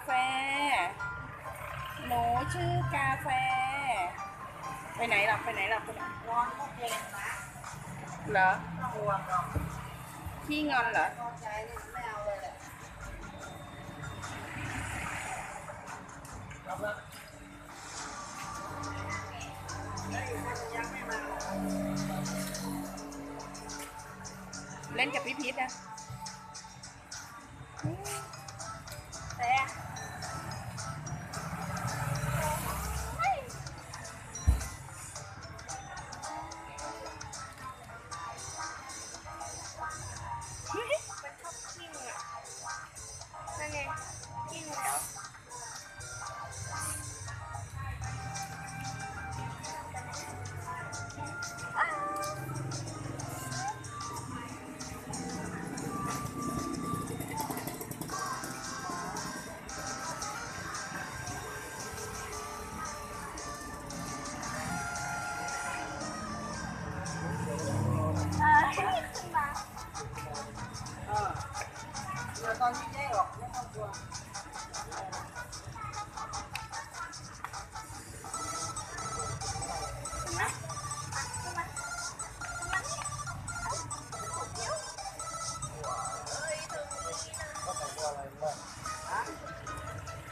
แฟหนูชื่อกาแฟไปไหนหรอไปไหนหรอไปไหน ร้อนก็เย็นนะ เหรอ ไม่ต้องห่วงหรอก ขี้งอนเหรอ พอใจนี่ไม่เอาเลยแหละเอาละแล้วอีกคนยังไม่มาหรอก เล่นกับพี่พีทนะแต่ มันชอบกิ้งอ่ะนั่นไงกิ้งแล้วขึ้นมา เดี๋ยวตอนนี้แยกออกไม่ต้องกลัว ขึ้นมาขึ้นมาขึ้นมานี่เดี๋ยวเอ้ยตรงนี้นะ ก็แต่งตัวอะไรบ้างฮะ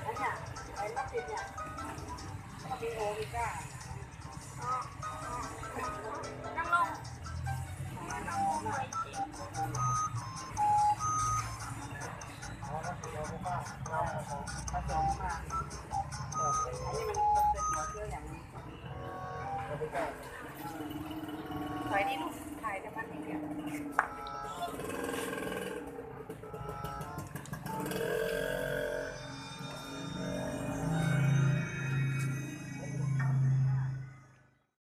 อันเนี้ยไอ้นักบินเนี่ยก็มีโอมีก้า